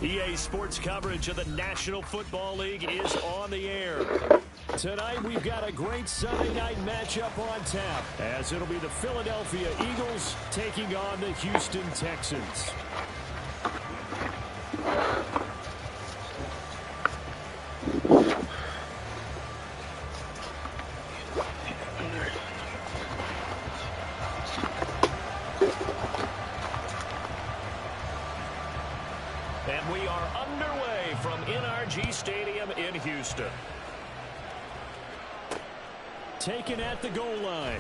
EA Sports coverage of the National Football League is on the air. Tonight, we've got a great Sunday night matchup on tap, as it'll be the Philadelphia Eagles taking on the Houston Texans. And we are underway from NRG Stadium in Houston. Taken at the goal line.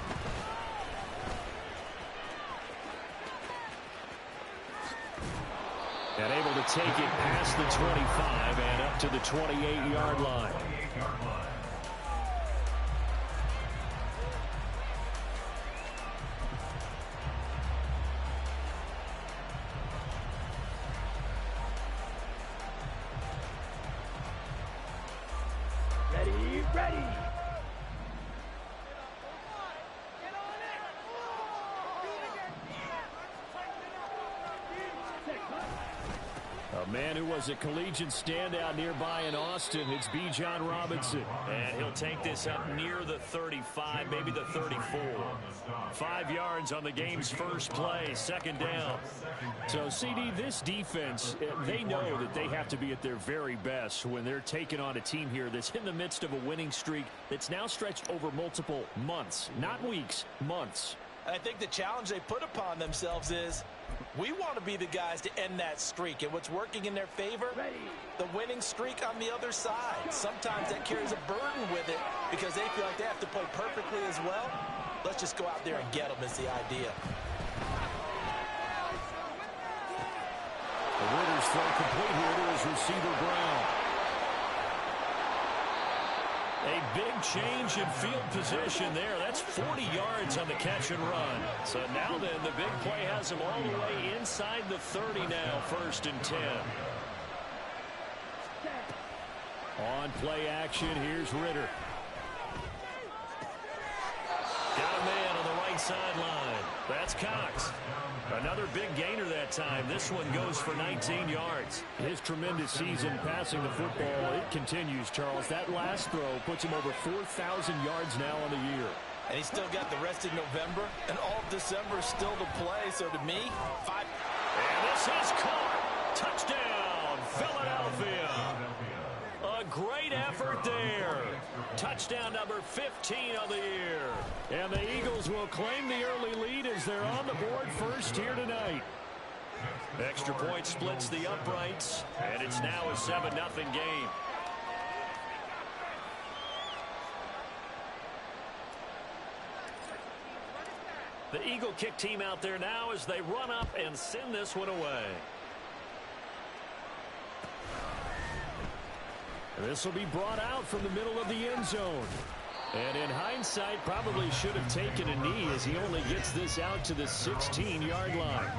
And able to take it past the 25 and up to the 28-yard line. Ready. A man who was a collegiate standout nearby in Austin, it's Bijan Robinson. And he'll take this up near the 35, maybe the 34. 5 yards on the game's first play, second down. So, CD, this defense, they know that they have to be at their very best when they're taking on a team here that's in the midst of a winning streak that's now stretched over multiple months, not weeks, months. I think the challenge they put upon themselves is we want to be the guys to end that streak. And what's working in their favor? The winning streak on the other side. Sometimes that carries a burden with it because they feel like they have to play perfectly as well. Let's just go out there and get them is the idea. The Raiders throw complete here to his receiver Brown. A big change in field position there. That's 40 yards on the catch and run. So now then, the big play has him all the way inside the 30 now, 1st and 10. On play action, here's Ritter. Got a man on the right sideline. That's Cox. Another big gainer that time. This one goes for 19 yards. His tremendous season passing the football, it continues, Charles. That last throw puts him over 4,000 yards now on the year. And he's still got the rest of November and all of December still to play. So to me, 5. And this is caught. Touchdown, Philadelphia. A great effort there. Touchdown number 15 of the year. And the Eagles will claim the early lead as they're on the board first here tonight. Extra point splits the uprights, and it's now a 7-0 game. The Eagle kick team out there now as they run up and send this one away. This will be brought out from the middle of the end zone. And in hindsight, probably should have taken a knee as he only gets this out to the 16-yard line.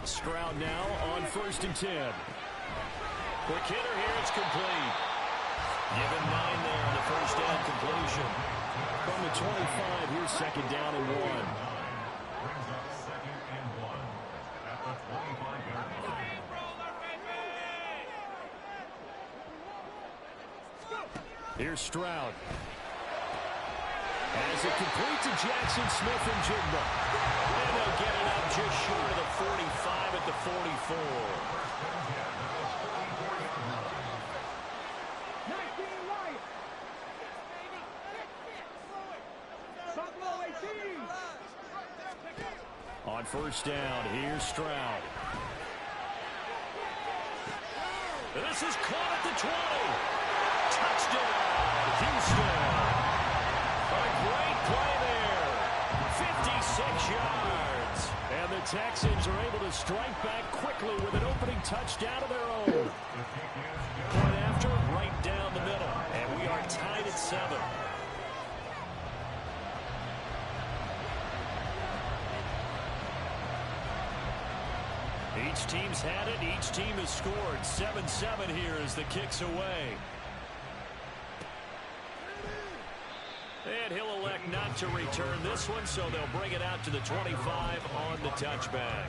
Stroud now on 1st and 10. Quick hitter here, it's complete. Given 9 there on the first down completion. From the 25, here's 2nd down and 1. Here's Stroud. As it complete to Jackson Smith and Jigba. And they'll get it up just short of the 45 at the 44. On 1st down, here's Stroud. And this is caught at the 20. Touchdown, Houston. A great play there. 56 yards. And the Texans are able to strike back quickly with an opening touchdown of their own. Point after, right down the middle. And we are tied at 7. Each team's had it. Each team has scored. 7-7 here as the kick's away. And he'll elect not to return this one, so they'll bring it out to the 25 on the touchback.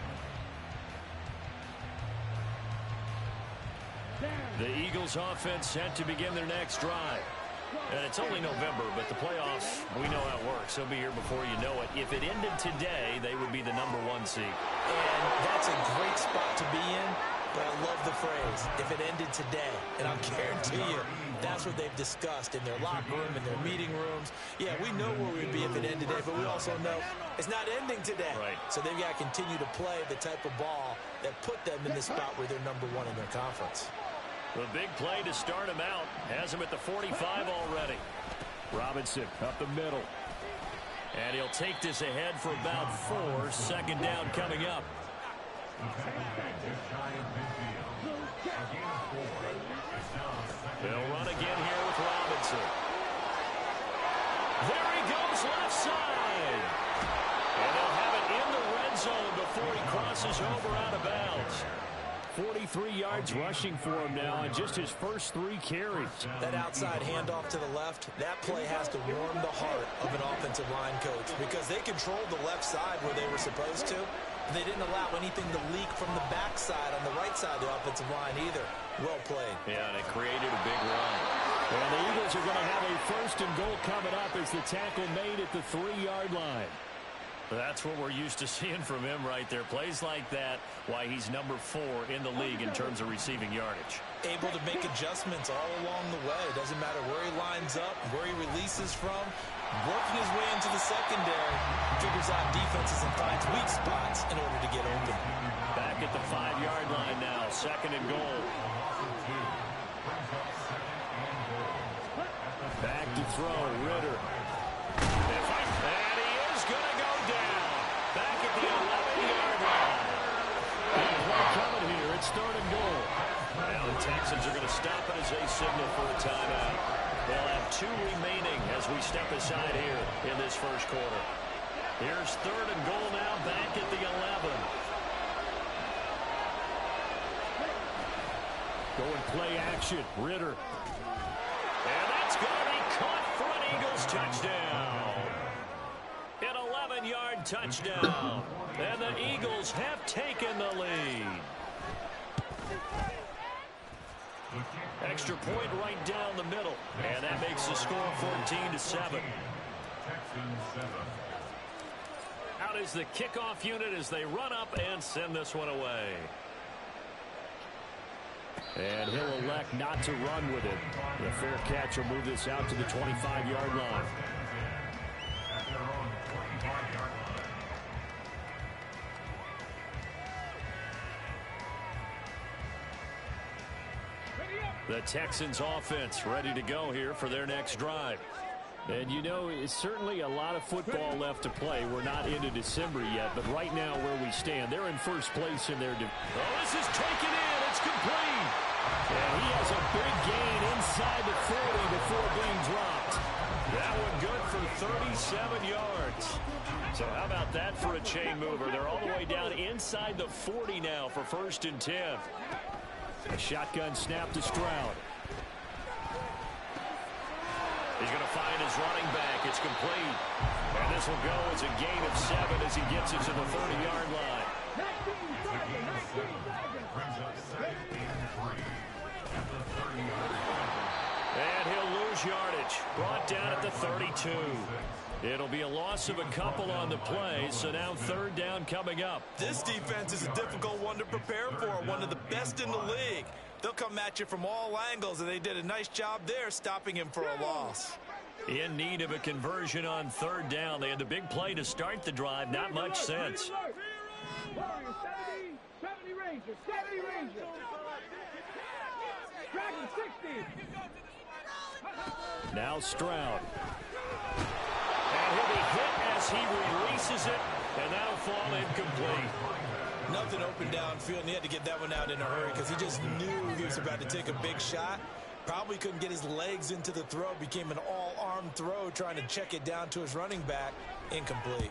The Eagles offense set to begin their next drive. And it's only November, but the playoffs, we know how it works. They'll be here before you know it. If it ended today, they would be the #1 seed. And that's a great spot to be in, but I love the phrase, if it ended today. And I'll guarantee you, that's what they've discussed in their locker room, in their meeting rooms. Yeah, we know where we'd be if it ended today, but we also know it's not ending today. Right. So they've got to continue to play the type of ball that put them in the spot where they're #1 in their conference. The big play to start him out. Has him at the 45 already. Robinson up the middle. And he'll take this ahead for about 4. Second down coming up. They'll run again here with Robinson. There he goes left side. And they'll have it in the red zone before he crosses over out of bounds. 43 yards rushing for him now on just his first 3 carries. That outside handoff to the left, that play has to warm the heart of an offensive line coach because they controlled the left side where they were supposed to. They didn't allow anything to leak from the backside on the right side of the offensive line either. Well played. Yeah, and it created a big run. And the Eagles are going to have a 1st and goal coming up as the tackle made at the 3-yard line. That's what we're used to seeing from him right there. Plays like that, why he's #4 in the league in terms of receiving yardage. Able to make adjustments all along the way. Doesn't matter where he lines up, where he releases from. Working his way into the secondary, figures out defenses and finds weak spots in order to get open. Back at the 5-yard line now, 2nd and goal. Back to throw, Ritter. And he is going to go down. Back at the 11-yard line. Big play coming here. It's 3rd and goal. Now the Texans are going to stop it as they signal for a timeout. They'll have 2 remaining as we step aside here in this first quarter. Here's 3rd and goal now, back at the 11. Going play action, Ritter. And that's going to be caught for an Eagles touchdown. An 11-yard touchdown. And the Eagles have taken the lead. Extra point right down the middle. And that makes the score 14-7. Out is the kickoff unit as they run up and send this one away. And he'll elect not to run with it. The fair catch will move this out to the 25-yard line. The Texans offense ready to go here for their next drive. And you know, it's certainly a lot of football left to play. We're not into December yet, but right now where we stand, they're in first place in their division. Oh, this is taken in. It's complete. And he has a big gain inside the 40 before being dropped. That one good for 37 yards. So how about that for a chain mover? They're all the way down inside the 40 now for 1st and 10. A shotgun snap to Stroud. He's going to find his running back. It's complete. And this will go as a gain of 7 as he gets it to the 30-yard line. And he'll lose yardage. Brought down at the 32. It'll be a loss of a couple on the play, so now 3rd down coming up. This defense is a difficult one to prepare for, one of the best in the league. They'll come at you from all angles, and they did a nice job there stopping him for a loss. In need of a conversion on 3rd down. They had the big play to start the drive. Not much sense. 70 Rangers. Dragon 60. Now Stroud. And he'll be hit as he releases it, and that'll fall incomplete. Nothing open downfield, and he had to get that one out in a hurry because he just knew he was about to take a big shot. Probably couldn't get his legs into the throw. Became an all-arm throw trying to check it down to his running back. Incomplete.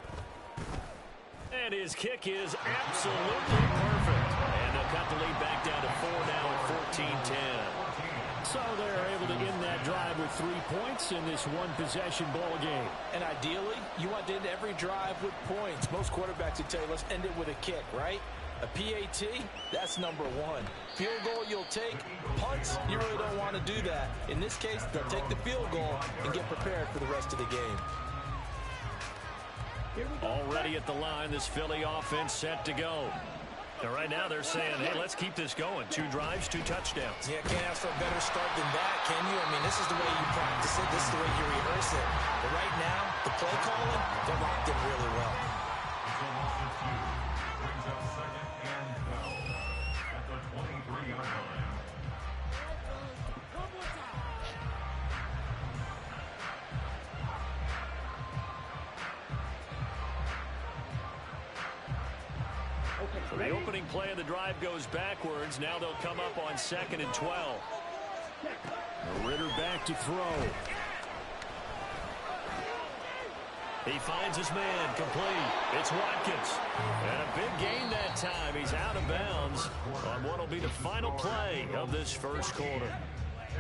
And his kick is absolutely perfect. And they'll cut the lead back down to 4 now at 14-10. So they're able to end that drive with 3 points in this one-possession ball game. And ideally, you want to end every drive with points. Most quarterbacks would tell you, let's end it with a kick, right? A PAT, that's number one. Field goal you'll take. Punts, you really don't want to do that. In this case, they'll take the field goal and get prepared for the rest of the game. Already at the line, this Philly offense set to go. And right now they're saying, hey, let's keep this going. 2 drives, 2 touchdowns. Yeah, can't ask for a better start than that, can you? I mean, this is the way you practice it. This is the way you rehearse it. But right now, the play calling, they're locked in really well. The opening play of the drive goes backwards. Now they'll come up on 2nd and 12. Ritter back to throw. He finds his man complete. It's Watkins. And a big gain that time. He's out of bounds on what will be the final play of this first quarter.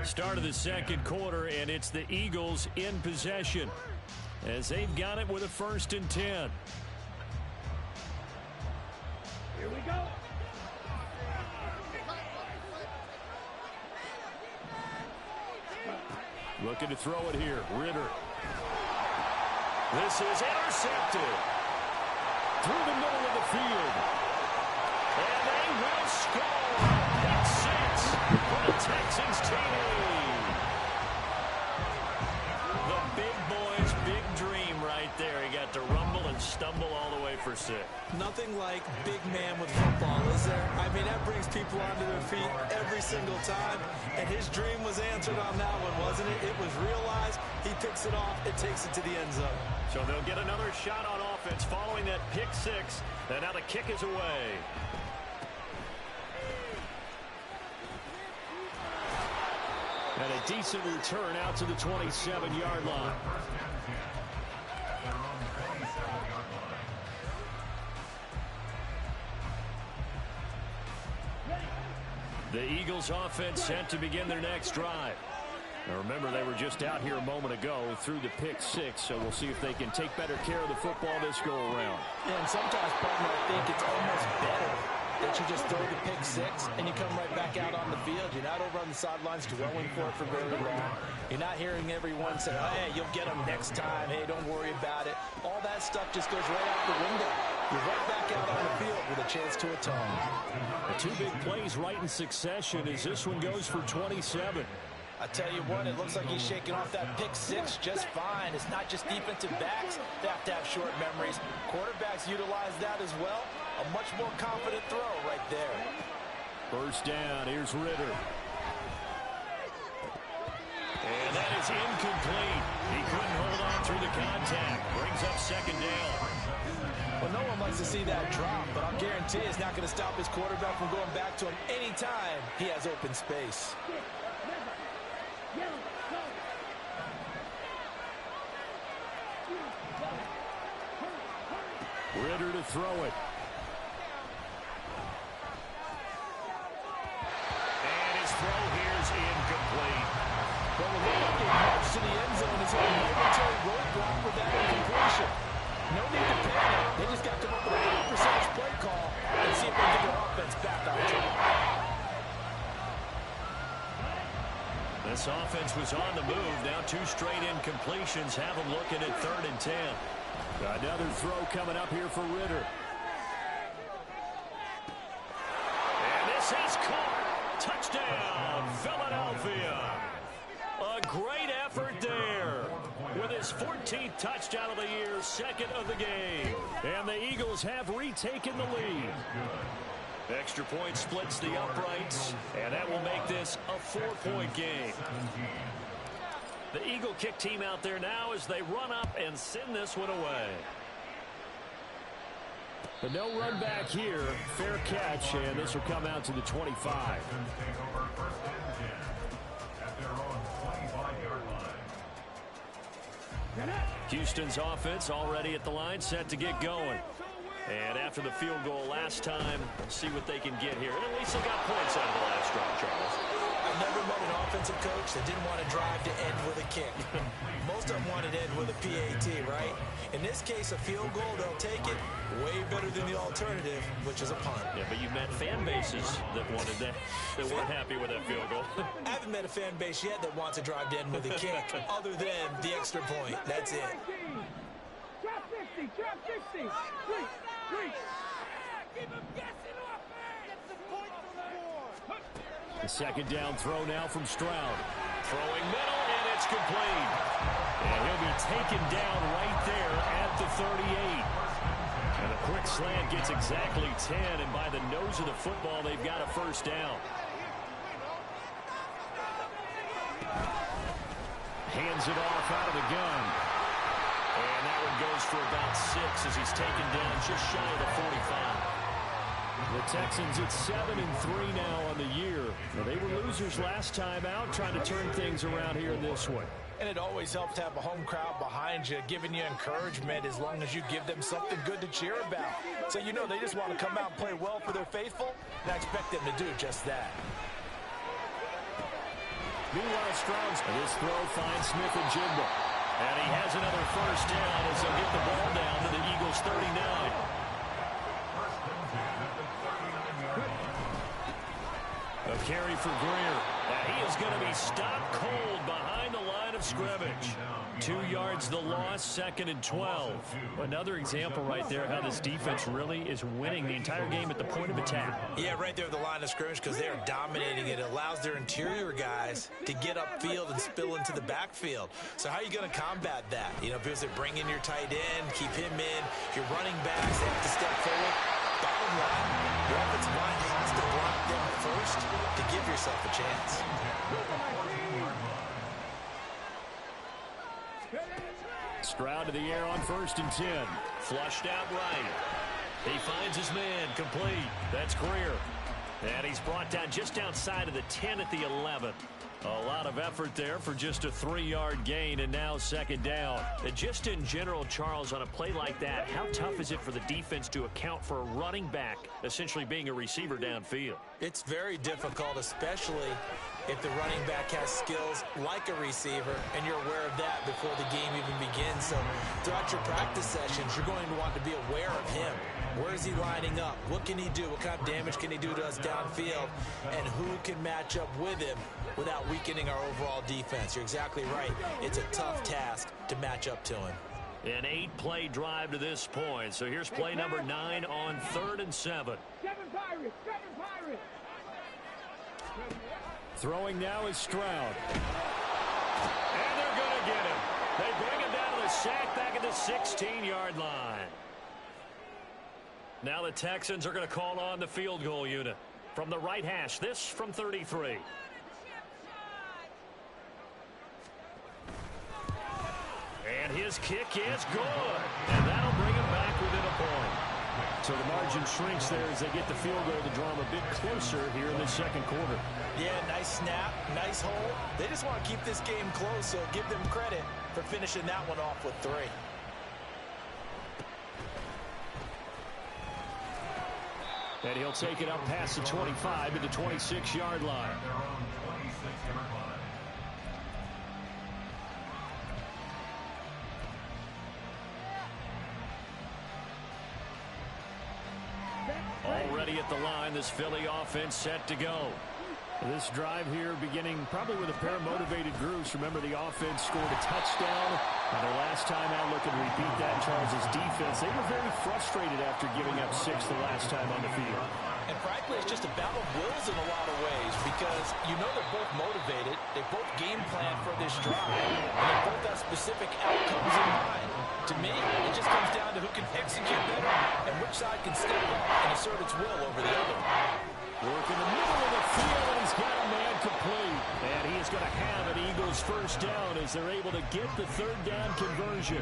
Start of the second quarter, and it's the Eagles in possession as they've got it with a 1st and 10. Here we go. Looking to throw it here. Ritter. This is intercepted. Through the middle of the field. And they will score. Pick 6 for the Texans TD. The big boy's big dream right there. He got to rumble and stumble all the way for 6. Nothing like big man with football, is there? I mean, that brings people onto their feet every single time. And his dream was answered on that one, wasn't it? It was realized. He picks it off. It takes it to the end zone. So they'll get another shot on offense following that pick 6. And now the kick is away. And a decent return out to the 27-yard line. The Eagles offense set to begin their next drive. Now remember, they were just out here a moment ago through the pick 6, so we'll see if they can take better care of the football this go around. Yeah, and sometimes, partner, I think it's almost better that you just throw the pick 6 and you come right back out on the field. You're not over on the sidelines dwelling for it for very long. You're not hearing everyone say, oh, hey, you'll get them next time. Hey, don't worry about it. All that stuff just goes right out the window. You're right back out on the field with a chance to atone. The 2 big plays right in succession as this one goes for 27. I tell you what, it looks like he's shaking off that pick 6 just fine. It's not just defensive backs that have to have short memories. Quarterbacks utilize that as well. A much more confident throw right there. First down, here's Ritter. And that is incomplete. He couldn't hold on through the contact. Brings up 2nd down. Well, no one likes to see that drop, but I'll guarantee it's not going to stop his quarterback from going back to him anytime he has open space. Ritter to throw it. And his throw here is incomplete. Well, the lead march to the end zone is a momentary roadblock with that incompletion. No need to panic. They just got to come up with a high percentage play call and see if they get their offense back on track. This offense was on the move. Now 2 straight incompletions have them looking at 3rd and 10. Another throw coming up here for Ritter. And this is caught. Touchdown, Philadelphia. A great effort there. With his 14th touchdown of the year, 2nd of the game. And the Eagles have retaken the lead. Extra point splits the uprights, and that will make this a 4-point game. The Eagle kick team out there now as they run up and send this one away. But no run back here. Fair catch, and this will come out to the 25. Houston's offense already at the line, set to get going. And after the field goal last time, see what they can get here. And at least they got points out of the last drive, Charles. I I've never met an offensive coach that didn't want to drive to end with a kick. Most of them wanted to end with a PAT, right? In this case, a field goal, they'll take it. Way better than the alternative, which is a punt. Yeah, but you've met fan bases that wanted that, that weren't happy with that field goal. I haven't met a fan base yet that wants to drive to end with a kick, other than the extra point. That's it. Drop 50, drop 50. Three. Keep him guessing off, man. Get the point for the board. The second down throw now from Stroud. Throwing middle, and it's complete. And he'll be taken down right there at the 38. And a quick slant gets exactly 10, and by the nose of the football, they've got a first down. Hands it off out of the gun. And that one goes for about 6 as he's taken down just shy of the 45. The Texans at 7-3 now on the year. Well, they were losers last time out, trying to turn things around here this way. And it always helps to have a home crowd behind you, giving you encouragement as long as you give them something good to cheer about. So you know they just want to come out and play well for their faithful, and I expect them to do just that. Meanwhile, Stroud's this throw finds Smith and Jigba. And he has another first down as they'll get the ball down to the Eagles' 39. A carry for Greer. And he is going to be stopped cold behind the line of scrimmage. 2 yards the loss, 2nd and 12. Another example right there how this defense really is winning the entire game at the point of attack. Yeah, right there at the line of scrimmage because they are dominating it. It allows their interior guys to get upfield and spill into the backfield. So how are you going to combat that? You know, because they bring in your tight end, keep him in. Your running backs, they have to step forward. Bottom line, your offensive line has to block them first to give yourself a chance. Stroud to the air on 1st and 10. Flushed out right. He finds his man complete. That's Greer. And he's brought down just outside of the 10 at the 11. A lot of effort there for just a 3-yard gain, and now 2nd down. And just in general, Charles, on a play like that, how tough is it for the defense to account for a running back essentially being a receiver downfield? It's very difficult, especially if the running back has skills like a receiver, and you're aware of that before the game even begins. So throughout your practice sessions, you're going to want to be aware of him. Where is he lining up? What can he do? What kind of damage can he do to us downfield? And who can match up with him without weakening our overall defense? You're exactly right. It's a tough task to match up to him. An 8-play drive to this point. So here's play number 9 on 3rd and 7. 7 Pirates, 7 Pirates. Throwing now is Stroud. And they're going to get him. They bring him down to the sack back at the 16-yard line. Now the Texans are going to call on the field goal unit. From the right hash, this from 33. And his kick is good. And that'll bring him back within a point. So the margin shrinks there as they get the field goal to draw them a bit closer here in the 2nd quarter. Yeah, nice snap, nice hole. They just want to keep this game close, so give them credit for finishing that one off with 3. And he'll take it up past the 25 to the 26-yard line. Already at the line, this Philly offense set to go. This drive here beginning probably with a pair of motivated groups. Remember, the offense scored a touchdown. And their last time out, looking to repeat that. Charles' defense, they were very frustrated after giving up 6 the last time on the field. And frankly, it's just a battle of wills in a lot of ways because you know they're both motivated. They both game plan for this drive. And they both have specific outcomes in mind. To me, it just comes down to who can execute better and which side can step up and assert its will over the other. Work in the middle of the field, and he's got a man complete. And he is going to have an Eagles first down as they're able to get the 3rd down conversion.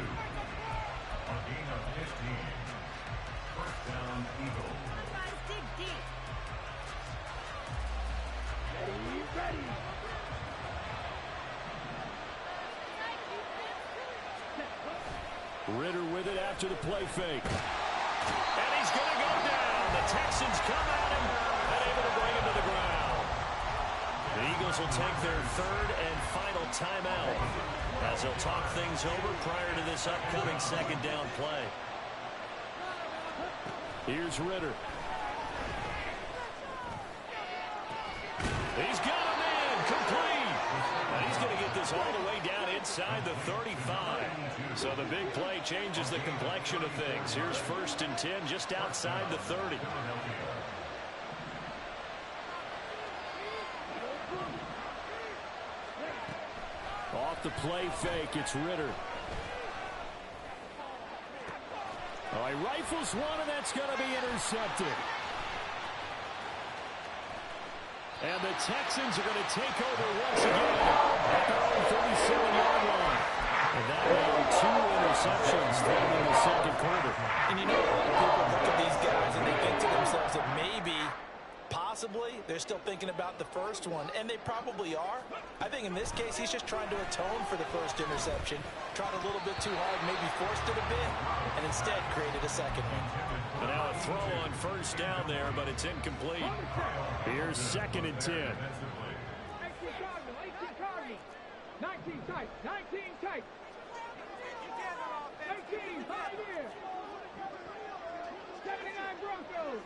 Ritter with it after the play fake. And he's going to go down. The Texans come at him and able to bring him to the ground. The Eagles will take their third and final timeout as they'll talk things over prior to this upcoming second down play. Here's Ritter. He's got a man complete. And he's going to get this all the way down inside the 35. So the big play changes the complexion of things. Here's 1st and 10 just outside the 30. Off the play fake, it's Ritter. Oh, he rifles one, and that's going to be intercepted. And the Texans are going to take over once again at their own 37-yard line. And that made 2 interceptions thrown in the second quarter. And you know, a lot of people look at these guys and they think to themselves that maybe, possibly, they're still thinking about the first one. And they probably are. I think in this case, he's just trying to atone for the first interception. Tried a little bit too hard, maybe forced it a bit, and instead created a second one. And now a throw on 1st down there, but it's incomplete. Here's 2nd and 10. 18 Cardinals. 19 tight. 19 tight. 18, 5 here. 79 Broncos.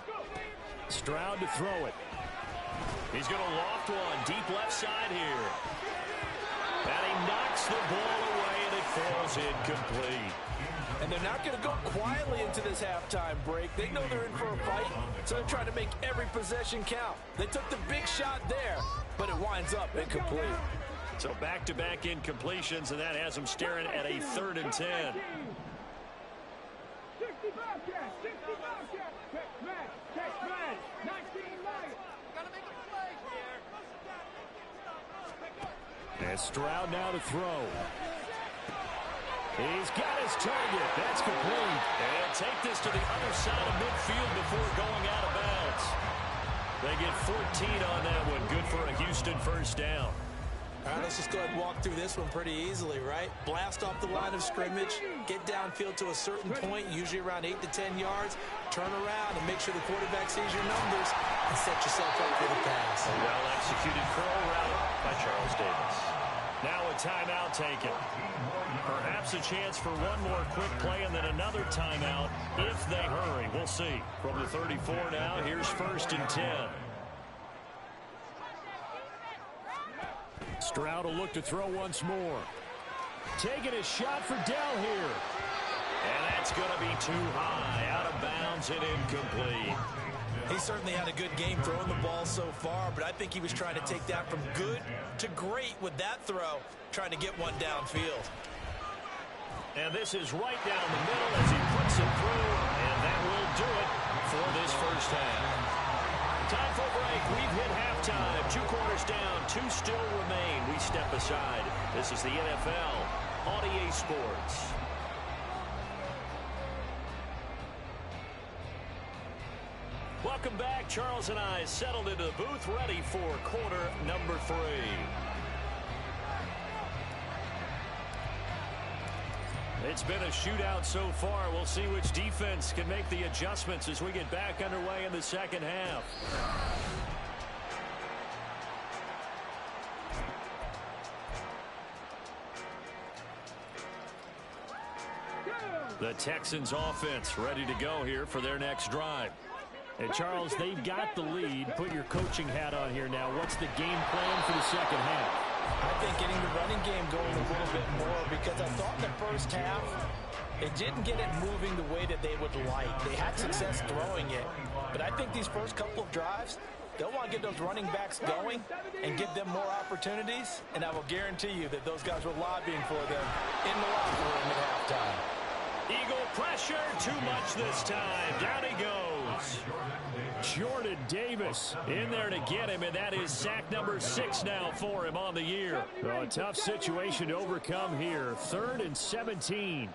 Go. Stroud to throw it. He's going to loft one deep left side here. And he knocks the ball away, and it falls incomplete. And they're not going to go quietly into this halftime break. They know they're in for a fight, so they're trying to make every possession count. They took the big shot there, but it winds up incomplete. So back-to-back incompletions, and that has them staring at a 3rd and 10. 60 Bobcats. 60 Bobcats. Tex man. 19 Lions. Gotta make a play here. And Stroud now to throw. He's got his target. That's complete. And take this to the other side of midfield before going out of bounds. They get 14 on that one. Good for a Houston 1st down. All right, let's just go ahead and walk through this one pretty easily, right? Blast off the line of scrimmage, get downfield to a certain point, usually around 8 to 10 yards, turn around and make sure the quarterback sees your numbers and set yourself up for the pass. A well-executed curl route by Charles Davis. Now a timeout taken. Perhaps a chance for one more quick play and then another timeout if they hurry. We'll see. From the 34 now, here's 1st and 10. Stroud will look to throw once more. Taking a shot for Dell here. And that's going to be too high. Out of bounds and incomplete. He certainly had a good game throwing the ball so far, but I think he was trying to take that from good to great with that throw, trying to get one downfield. And this is right down the middle as he puts it through, and that will do it for this 1st half. Time for a break. We've hit halftime. 2 quarters down, 2 still remain. We step aside. This is the NFL on EA Sports. Welcome back. Charles and I settled into the booth, ready for quarter number 3. It's been a shootout so far. We'll see which defense can make the adjustments as we get back underway in the second half. The Texans offense ready to go here for their next drive. And Charles, they've got the lead. Put your coaching hat on here now. What's the game plan for the second half? I think getting the running game going a little bit more, because I thought in the first half it didn't get it moving the way that they would like. They had success throwing it, but I think these first couple of drives, they'll want to get those running backs going and give them more opportunities, and I will guarantee you that those guys were lobbying for them in the locker room at halftime. Eagle pressure, too much this time. Down he goes. Jordan Davis in there to get him, and that is sack number 6 now for him on the year. Oh, a tough situation to overcome here. 3rd and 17.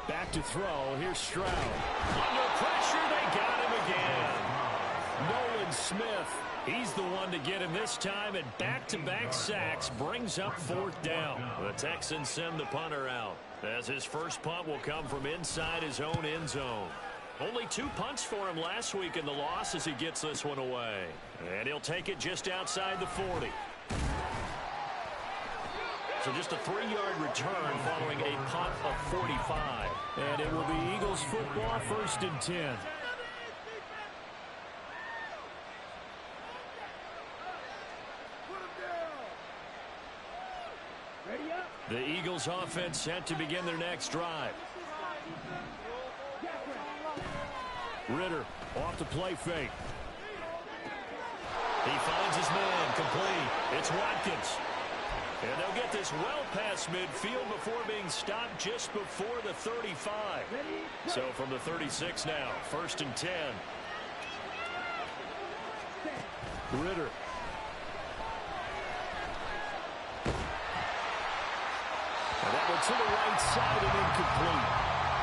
Back to throw. Here's Stroud. Under pressure, they got him again. Nolan Nolan Smith. He's the one to get him this time, and back-to-back sacks brings up 4th down. The Texans send the punter out, as his first punt will come from inside his own end zone. Only 2 punts for him last week in the loss as he gets this one away. And he'll take it just outside the 40. So just a 3-yard return following a punt of 45. And it will be Eagles football, 1st and 10. The Eagles offense set to begin their next drive. Ritter off the play fake. He finds his man complete. It's Watkins. And they'll get this well past midfield before being stopped just before the 35. So from the 36 now, 1st and 10. Ritter. And that one to the right side and incomplete.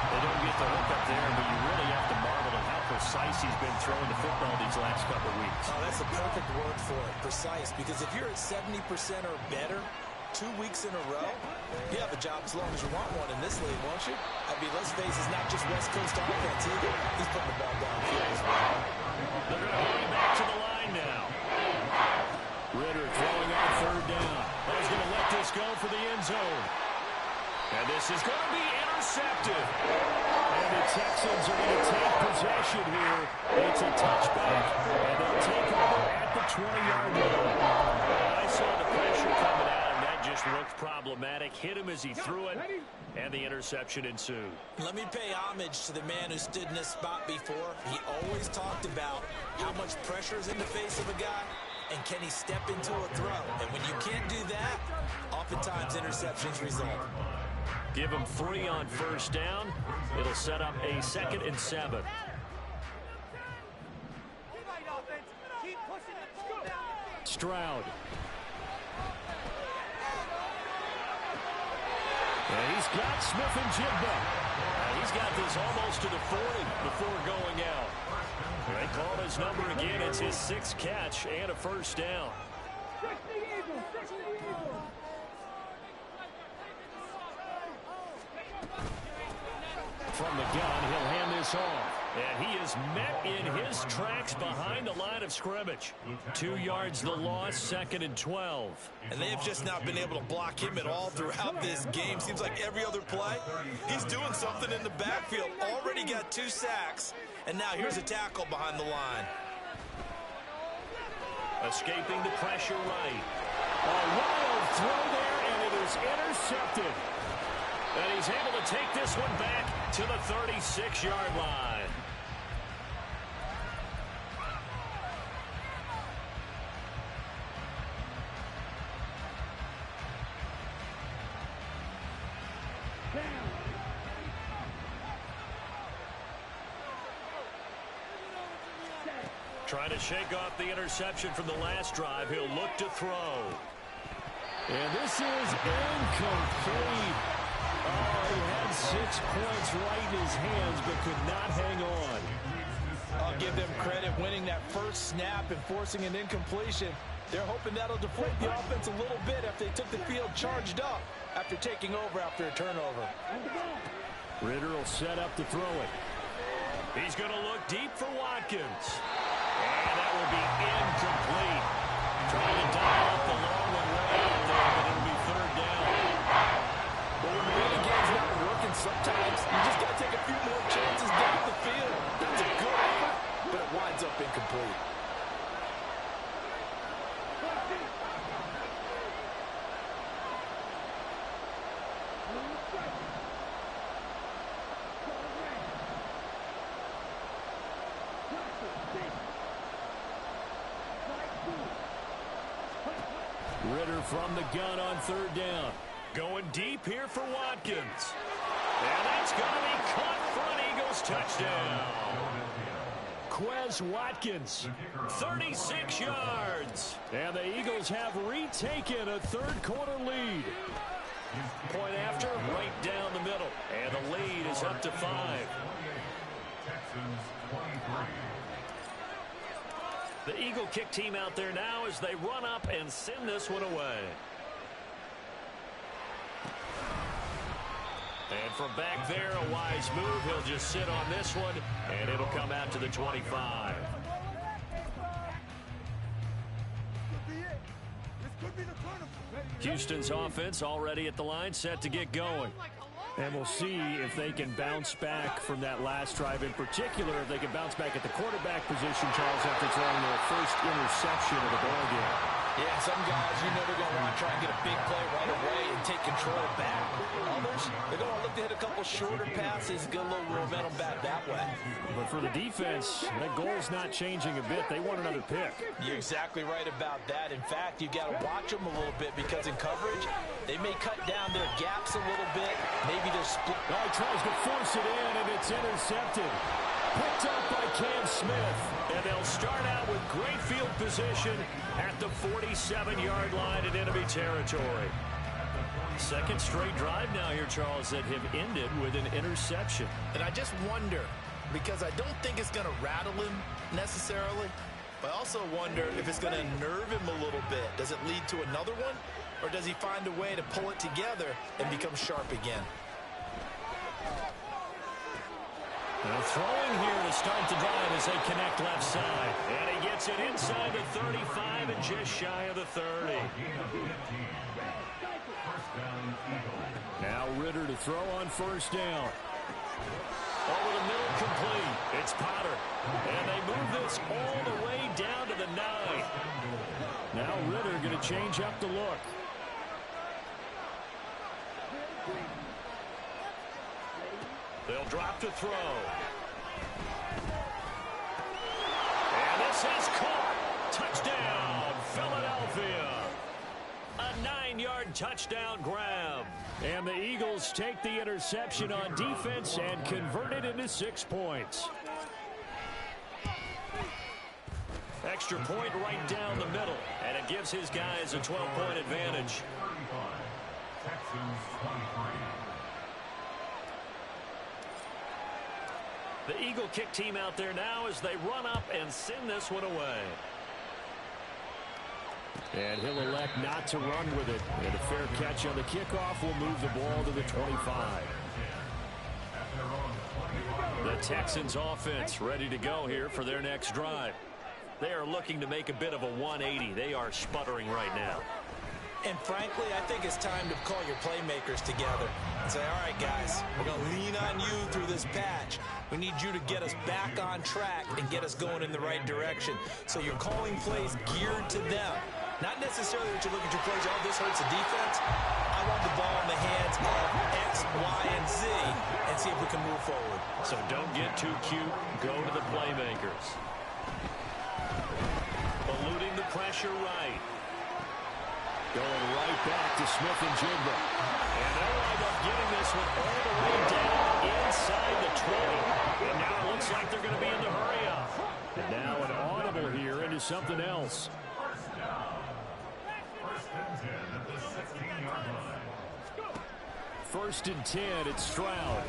They don't get the hook up there, but you really have to marvel at how precise he's been throwing the football these last couple of weeks. Oh, that's a perfect word for it, precise, because if you're at 70% or better 2 weeks in a row, you have a job as long as you want one in this league, won't you? I mean, let's face it, it's not just West Coast offense either. He's putting the ball downfield as well. They're going to hurry back to the line now. Ritter throwing on 3rd down. He's going to let this go for the end zone. And this is going to be intercepted. And the Texans are going to take possession here. It's a touchback. And they'll take over at the 20-yard line. I saw the pressure coming out, and that just looked problematic. Hit him as he threw it, and the interception ensued. Let me pay homage to the man who stood in this spot before. He always talked about how much pressure is in the face of a guy, and can he step into a throw. And when you can't do that, oftentimes interceptions result. Give him 3 on 1st down. It'll set up a 2nd and 7. Stroud. And he's got Smith and Jigba. He's got this almost to the 40 before going out. They called his number again. It's his 6th catch and a 1st down. From the gun, he'll hand this off. And he is met in his tracks behind the line of scrimmage. 2 yards the loss, 2nd and 12. And they have just not been able to block him at all throughout this game. Seems like every other play, he's doing something in the backfield. Already got 2 sacks. And now here's a tackle behind the line. Escaping the pressure right. A wild throw there, and it is intercepted. And he's able to take this one back to the 36-yard line. Trying to shake off the interception from the last drive. He'll look to throw. And this is incomplete. Oh, he had 6 points right in his hands, but could not hang on. I'll give them credit winning that first snap and forcing an incompletion. They're hoping that'll deflate the offense a little bit after they took the field charged up after taking over after a turnover. Ritter will set up to throw it. He's going to look deep for Watkins. And that will be incomplete. Trying to dial up the long one way out there, but it'll be 3rd down. Well, when the running game's not working, sometimes you just got to take a few more chances down the field. That's a good effort, but it winds up incomplete. Ritter from the gun on 3rd down. Going deep here for Watkins. And that's going to be caught for an Eagles touchdown. Quez Watkins, 36 yards. And the Eagles have retaken a 3rd quarter lead. Point after, right down the middle. And the lead is up to 5. The Eagle kick team out there now as they run up and send this one away. And from back there, a wise move. He'll just sit on this one, and it'll come out to the 25. Houston's offense already at the line, set to get going. And we'll see if they can bounce back from that last drive in particular, if they can bounce back at the quarterback position, Charles, after throwing their first interception of the ball game. Yeah, some guys, you know, they're going to want to try and get a big play right away and take control back. Others, they're going to look to hit a couple shorter passes, get a little momentum back that way. But for the defense, that goal's not changing a bit. They want another pick. You're exactly right about that. In fact, you've got to watch them a little bit because in coverage, they may cut down their gaps a little bit. Maybe they're split. Oh, he tries to force it in, and it's intercepted. Picked up by Cam Smith. And they'll start out with great field position at the 47-yard line in enemy territory. Second straight drive now here, Charles, that have ended with an interception. And I just wonder, because I don't think it's going to rattle him necessarily, but I also wonder if it's going to nerve him a little bit. Does it lead to another one? Or does he find a way to pull it together and become sharp again? Now throwing here to start the drive as they connect left side. And he gets it inside the 35 and just shy of the 30. Now Ritter to throw on first down. Over the middle, complete. It's Potter. And they move this all the way down to the 9. Now Ritter going to change up the look. They'll drop to throw. And this is caught. Touchdown, Philadelphia. A 9-yard touchdown grab. And the Eagles take the interception on defense and convert it into 6 points. Extra point right down the middle. And it gives his guys a 12-point advantage. The Eagle kick team out there now as they run up and send this one away. And he'll elect not to run with it. And a fair catch on the kickoff will move the ball to the 25. The Texans offense ready to go here for their next drive. They are looking to make a bit of a 180. They are sputtering right now. And frankly, I think it's time to call your playmakers together and say, all right, guys, we're going to lean on you through this patch. We need you to get us back on track and get us going in the right direction. So you're calling plays geared to them. Not necessarily that you look at your plays, oh, this hurts the defense. I want the ball in the hands of X, Y, and Z and see if we can move forward. So don't get too cute. Go to the playmakers. Eluding the pressure right. Going right back to Smith and Jigba. And they'll wind up getting this one all the way down inside the 20. And now it looks like they're going to be in the hurry up. And now an audible here into something else. First and 10, it's Stroud. And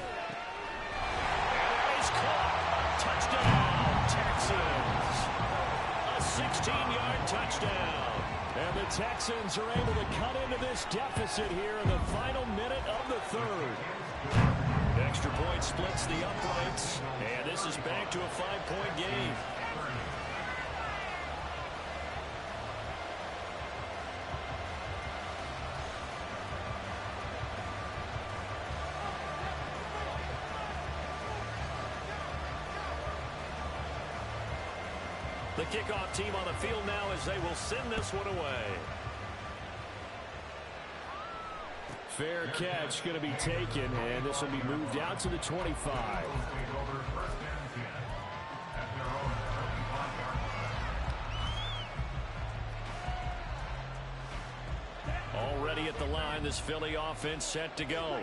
he's caught. Touchdown, Texans. A 16-yard touchdown. And the Texans are able to cut into this deficit here in the final minute of the third. Extra point splits the uprights, and this is back to a 5-point game. The kickoff team on the field now as they will send this one away. Fair catch going to be taken, and this will be moved out to the 25. Already at the line, this Philly offense set to go.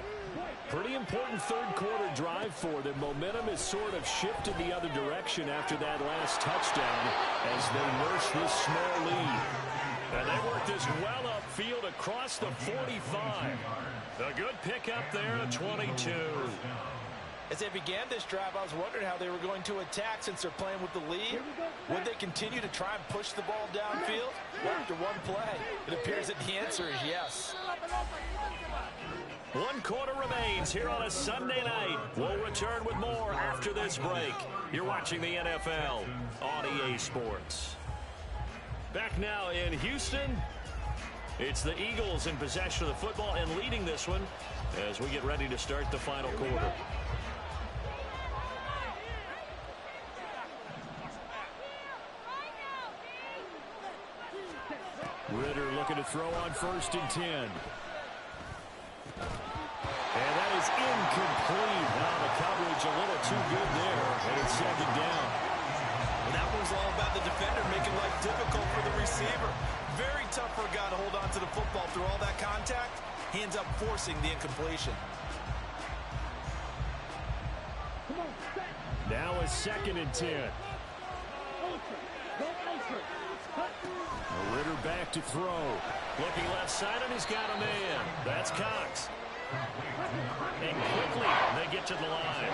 Pretty important third-quarter drive for them. Momentum has sort of shifted the other direction after that last touchdown as they nurse this small lead. And they work this well upfield across the 45. A good pickup there at 22. As they began this drive, I was wondering how they were going to attack since they're playing with the lead. Would they continue to try and push the ball downfield after one play? It appears that the answer is yes. 1 quarter remains here on a Sunday night. We'll return with more after this break. You're watching the NFL on EA Sports. Back now in Houston, it's the Eagles in possession of the football and leading this one as we get ready to start the final quarter. Ritter looking to throw on 1st and 10. And that is incomplete. Now the coverage a little too good there. And it's 2nd down. And that was all about the defender making life difficult for the receiver. Very tough for a guy to hold on to the football through all that contact. He ends up forcing the incompletion. Now a 2nd and 10. Ritter back to throw. Looking left side, and he's got a man. That's Cox. And quickly, they get to the line.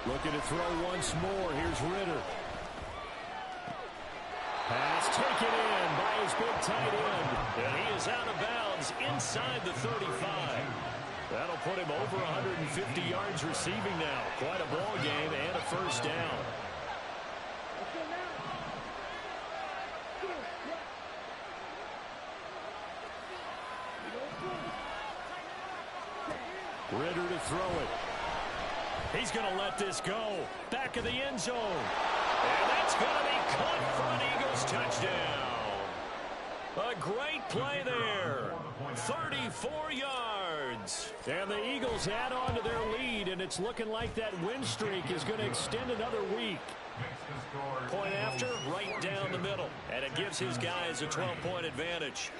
Looking to throw once more. Here's Ritter. Pass taken in by his big tight end. And he is out of bounds inside the 35. That'll put him over 150 yards receiving now. Quite a ball game and a 1st down. Ritter to throw it. He's going to let this go. Back of the end zone. And that's going to be caught for an Eagles touchdown. A great play there. 34 yards. And the Eagles add on to their lead, and it's looking like that win streak is going to extend another week. Point after, right down the middle. And it gives his guys a 12-point advantage.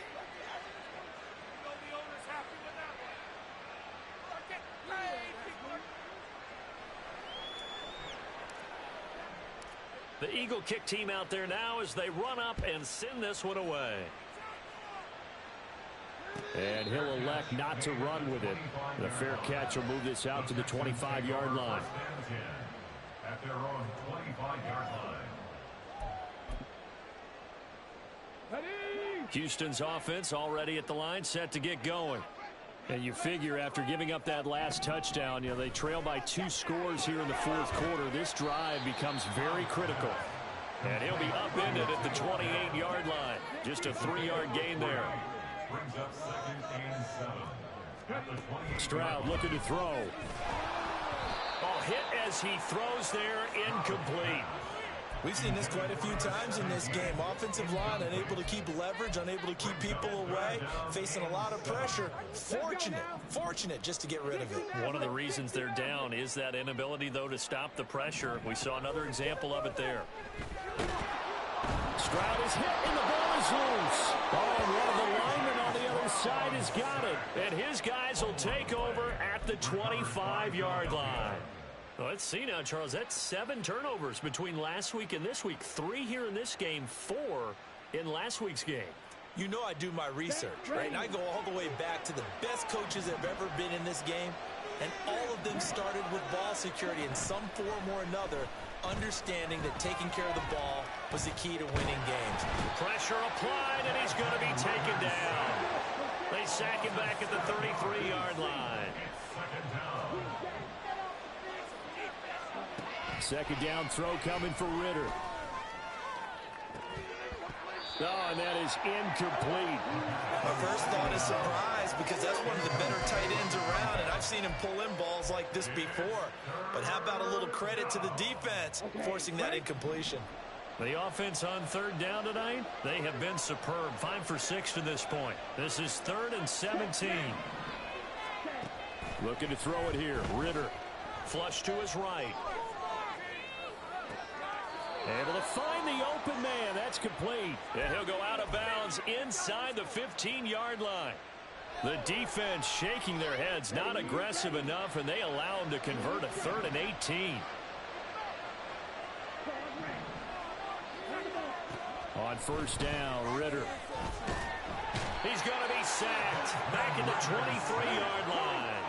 The Eagle kick team out there now as they run up and send this one away. And he'll elect not to run with it. The fair catch will move this out to the 25-yard line. At their own 25-yard line. Houston's offense already at the line, set to get going. And you figure after giving up that last touchdown, they trail by 2 scores here in the 4th quarter. This drive becomes very critical. And he'll be upended at the 28-yard line. Just a 3-yard gain there. Brings up 2nd and 7. Stroud looking to throw. Oh, hit as he throws there, incomplete. We've seen this quite a few times in this game. Offensive line unable to keep leverage, unable to keep people away, facing a lot of pressure. Fortunate just to get rid of it. One of the reasons they're down is that inability, though, to stop the pressure. We saw another example of it there. Stroud is hit, and the ball is loose. Oh, and one of the linemen on the other side has got it. And his guys will take over at the 25-yard line. Well, let's see now, Charles. That's 7 turnovers between last week and this week. 3 here in this game, 4 in last week's game. You know I do my research, right? And I go all the way back to the best coaches that have ever been in this game. And all of them started with ball security in some form or another, understanding that taking care of the ball was the key to winning games. Pressure applied, and he's going to be taken down. They sack him back at the 33-yard line. 2nd down throw coming for Ritter. Oh, and that is incomplete. My first thought is surprise because that's one of the better tight ends around, and I've seen him pull in balls like this before. But how about a little credit to the defense forcing that incompletion? The offense on 3rd down tonight, they have been superb. 5 for 6 to this point. This is 3rd and 17. Looking to throw it here. Ritter. Flush to his right. Able to find the open man. That's complete. And he'll go out of bounds inside the 15-yard line. The defense shaking their heads, not aggressive enough, and they allow him to convert a 3rd and 18. first down. Ritter. He's going to be sacked. Back at the 23-yard line.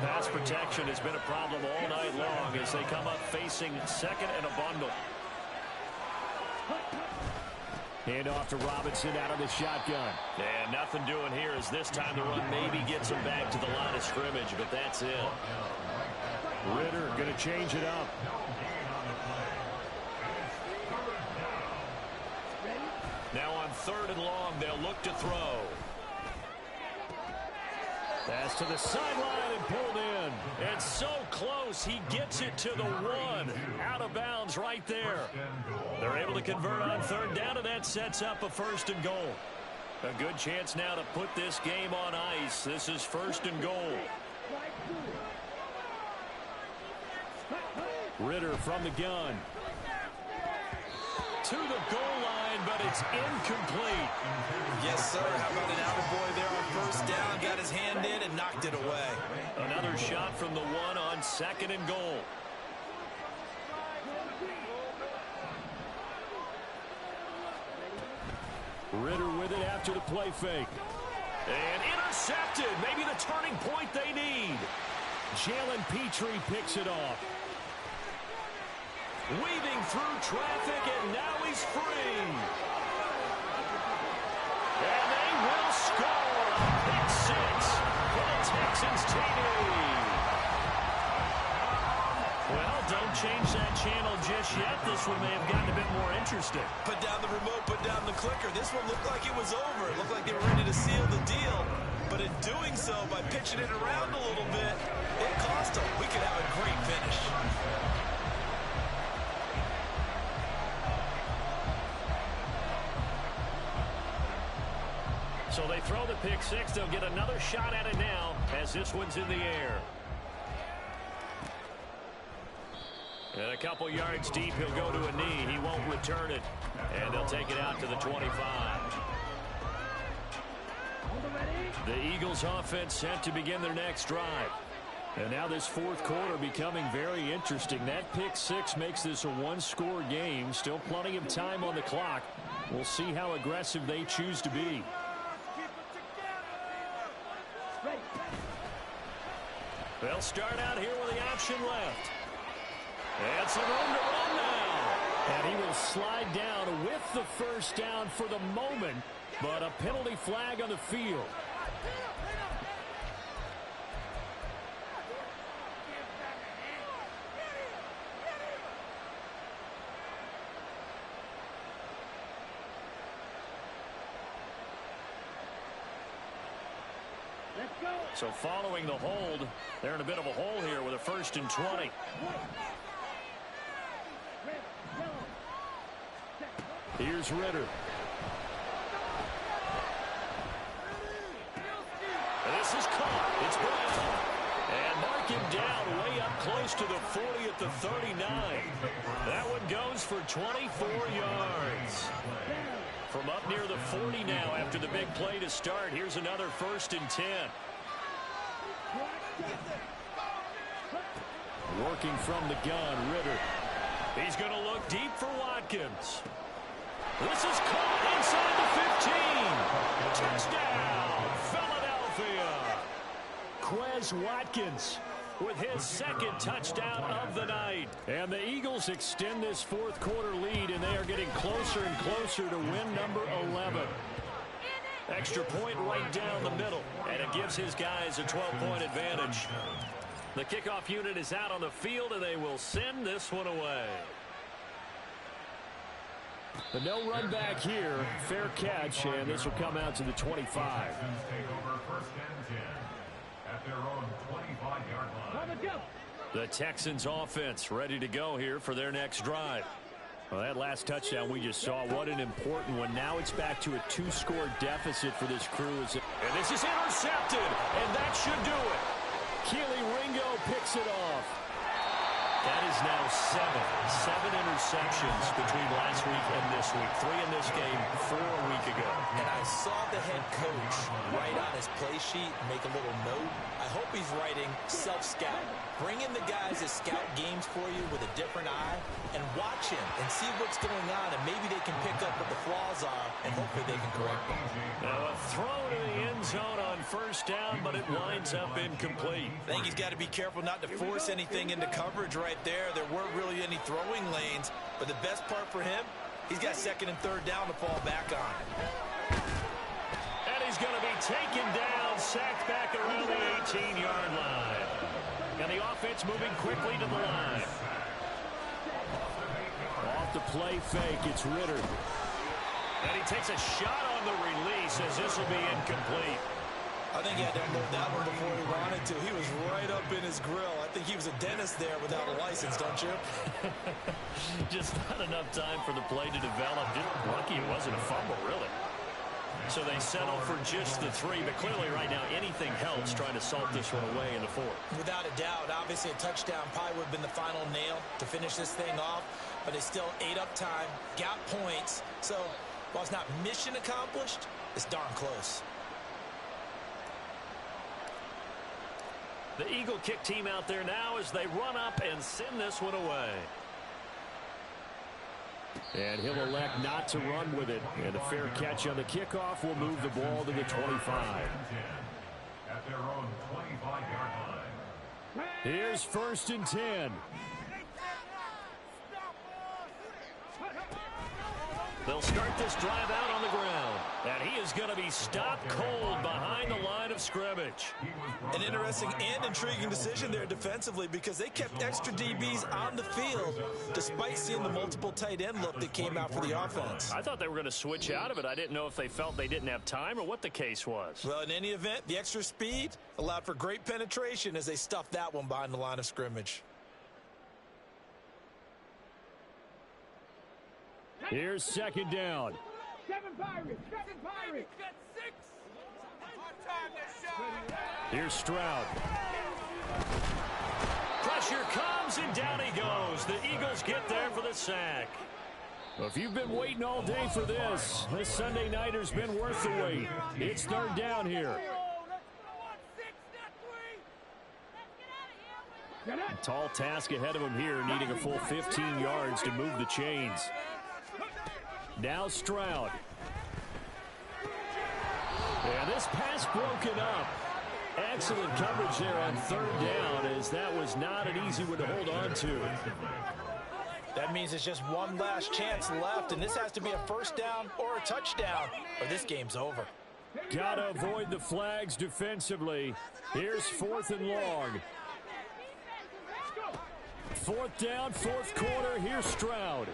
Pass protection has been a problem all night long as they come up facing second and a bundle. Hand off to Robinson out of the shotgun. And nothing doing here as this time the run maybe gets him back to the line of scrimmage, but that's it. Ritter going to change it up. Now on 3rd and long, they'll look to throw. Pass to the sideline and pulled in. It's so close, he gets it to the 1. Out of bounds right there. They're able to convert on 3rd down, and that sets up a 1st and goal. A good chance now to put this game on ice. This is 1st and goal. Ritter from the gun. To the goal line, but it's incomplete. Yes, sir. How about an attaboy there on 1st down? Got his hand in and knocked it away. Another shot from the 1 on 2nd and goal. Ritter with it after the play fake. And intercepted. Maybe the turning point they need. Jalen Petrie picks it off. Weaving through traffic, and now he's free. And they will score. Pick 6 for the Texans TD. Well, don't change that channel just yet. This one may have gotten a bit more interesting. Put down the remote, put down the clicker. This one looked like it was over. It looked like they were ready to seal the deal. But in doing so, by pitching it around a little bit, it cost them. We could have a great finish. So they throw the pick 6. They'll get another shot at it now as this one's in the air. And a couple yards deep, he'll go to a knee. He won't return it. And they'll take it out to the 25. The Eagles offense set to begin their next drive. And now this 4th quarter becoming very interesting. That pick 6 makes this a 1-score game. Still plenty of time on the clock. We'll see how aggressive they choose to be. They'll start out here with the option left. And some room to run now. And he will slide down with the 1st down for the moment, but a penalty flag on the field. So following the hold, they're in a bit of a hole here with a 1st and 20. Here's Ritter. And this is caught. It's Brown. And mark him down way up close to the 40 at the 39. That one goes for 24 yards. From up near the 40 now after the big play to start. Here's another 1st and 10. Working from the gun, Ritter. He's going to look deep for Watkins. This is caught inside the 15. Touchdown, Philadelphia. Quez Watkins with his 2nd touchdown of the night. And the Eagles extend this 4th quarter lead, and they are getting closer and closer to win number 11. Extra point right down the middle, and it gives his guys a 12-point advantage. The kickoff unit is out on the field, and they will send this one away. The no run back here, fair catch, and this will come out to the 25. The Texans offense ready to go here for their next drive. Well, that last touchdown we just saw, what an important one. Now it's back to a 2-score deficit for this crew. And this is intercepted, and that should do it. Keely Ringo picks it off. That is now seven interceptions between last week and this week. 3 in this game, 4 a week ago. And I saw the head coach write on his play sheet, make a little note. I hope he's writing self-scout. Bring in the guys that scout games for you with a different eye and watch him and see what's going on, and maybe they can pick up what the flaws are, and hopefully they can correct them. Now a throw to the end zone on first down, but it winds up incomplete. I think he's got to be careful not to force anything into coverage right there. There weren't really any throwing lanes, but the best part for him, he's got 2nd and 3rd down to fall back on. And he's going to be taken down, sacked back around the 18-yard line. And the offense moving quickly to the line. Off the play fake, it's Ritter. And he takes a shot on the release as this will be incomplete. I think he had to unload that one before he wanted to. He was right up in his grill. I think he was a dentist there without a license, don't you? Just not enough time for the play to develop. Just lucky it wasn't a fumble, really. So they settle for just the 3, but clearly right now anything helps trying to salt this one away in the 4th. Without a doubt, obviously a touchdown probably would have been the final nail to finish this thing off, but they still ate up time, got points. So while it's not mission accomplished, it's darn close. The Eagle kick team out there now as they run up and send this one away. And he'll elect not to run with it. And a fair catch on the kickoff will move the ball to the 25. At their own 25-yard line. Here's 1st and 10. They'll start this drive out on the ground. And he is going to be stopped cold behind the line of scrimmage. An interesting and intriguing decision there defensively, because they kept extra DBs on the field despite seeing the multiple tight end look that came out for the offense. I thought they were going to switch out of it. I didn't know if they felt they didn't have time or what the case was. Well, in any event, the extra speed allowed for great penetration as they stuffed that one behind the line of scrimmage. Here's 2nd down. 7 Pirates, 7 Pirates. Got 6. Here's Stroud. Pressure comes and down he goes. The Eagles get there for the sack. Well, if you've been waiting all day for this Sunday nighter's been worth the wait. It's 3rd down here. A tall task ahead of him here, needing a full 15 yards to move the chains. Now Stroud. And this pass broken up. Excellent coverage there on 3rd down, as that was not an easy one to hold on to. That means it's just one last chance left, and this has to be a 1st down or a touchdown, or this game's over. Gotta avoid the flags defensively. Here's 4th and long. 4th down, 4th quarter. Here's Stroud.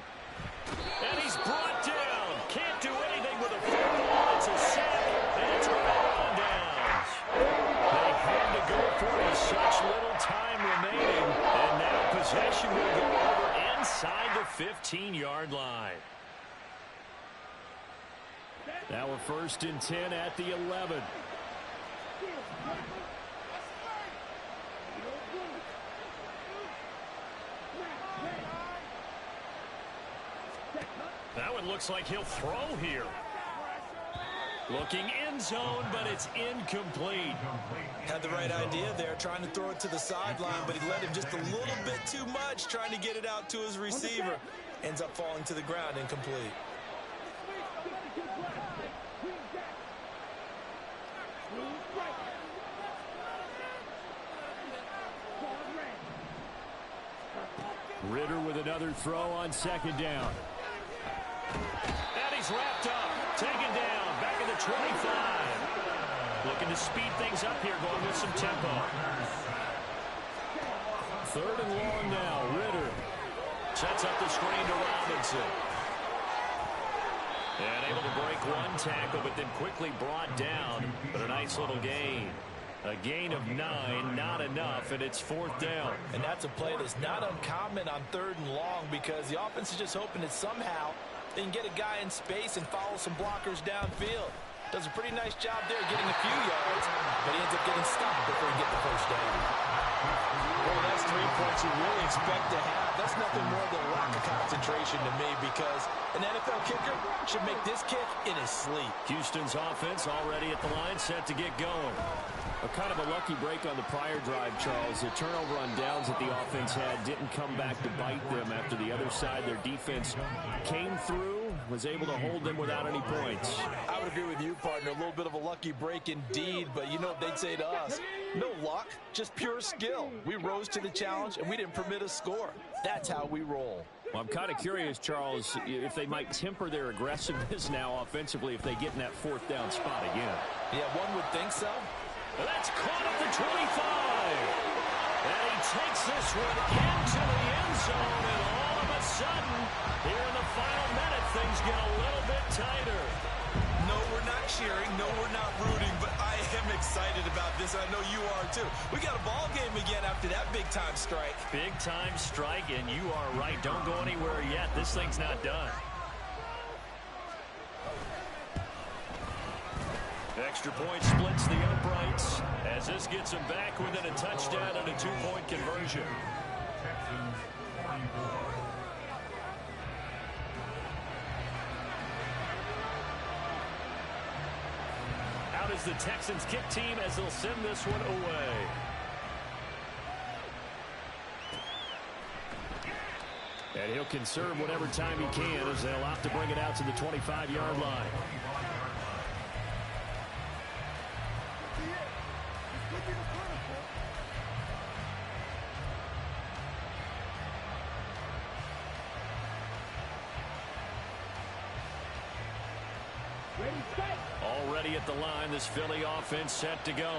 And he's brought down. Can't do anything with a football. It's a sack, and it's right on downs. They had to go for it with such little time remaining. And now possession will go over inside the 15-yard line. Now a 1st and 10 at the 11. That one looks like he'll throw here. Looking end zone, but it's incomplete. Had the right idea there, trying to throw it to the sideline, but he let him just a little bit too much, trying to get it out to his receiver. Ends up falling to the ground, incomplete. Ritter with another throw on 2nd down. And he's wrapped up, taken down, back at the 25. Looking to speed things up here, going with some tempo. 3rd and long now, Ritter sets up the screen to Robinson. And able to break one tackle, but then quickly brought down. But a nice little gain. A gain of 9, not enough, and it's 4th down. And that's a play that's not uncommon on 3rd and long, because the offense is just hoping that somehow they can get a guy in space and follow some blockers downfield. Does a pretty nice job there getting a few yards, but he ends up getting stopped before he gets the first down. Well, that's 3 points you really expect to have. That's nothing more than a lack of concentration to me, because an NFL kicker should make this kick in his sleep. Houston's offense already at the line, set to get going. A kind of a lucky break on the prior drive, Charles. The turnover on downs that the offense had didn't come back to bite them after the other side. Their defense came through, was able to hold them without any points. I would agree with you, partner. A little bit of a lucky break indeed, but you know what they'd say to us? No luck, just pure skill. We rose to the challenge, and we didn't permit a score. That's how we roll. Well, I'm kind of curious, Charles, if they might temper their aggressiveness now offensively if they get in that 4th down spot again. Yeah, one would think so. That's caught at the 25. And he takes this one into the end zone, and all of a sudden, here in the final minute, things get a little bit tighter. No, we're not cheering. No, we're not rooting, but I am excited about this. I know you are, too. We got a ball game again after that big-time strike. Big-time strike, and you are right. Don't go anywhere yet. This thing's not done. Extra point splits the uprights as this gets him back within a touchdown and a 2-point conversion. Texans 44. Out is the Texans kick team as they'll send this one away. And he'll conserve whatever time he can as they'll opt to bring it out to the 25-yard line. Already at the line, this Philly offense set to go.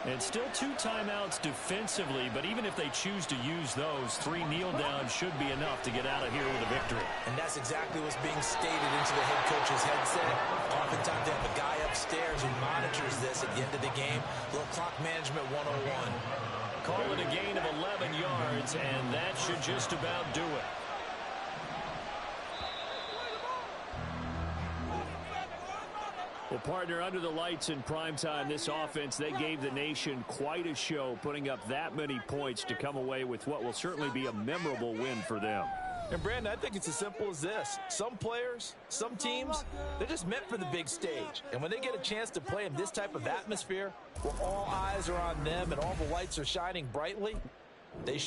And still 2 timeouts defensively, but even if they choose to use those, 3 kneel downs should be enough to get out of here with a victory. And that's exactly what's being stated into the head coach's headset. Oftentimes they have a guy upstairs who monitors this at the end of the game. A little clock management 101. Call it a gain of 11 yards, and that should just about do it. Well, partner, under the lights in primetime, this offense, they gave the nation quite a show, putting up that many points to come away with what will certainly be a memorable win for them. And, Brandon, I think it's as simple as this. Some players, some teams, they're just meant for the big stage. And when they get a chance to play in this type of atmosphere, where all eyes are on them and all the lights are shining brightly, they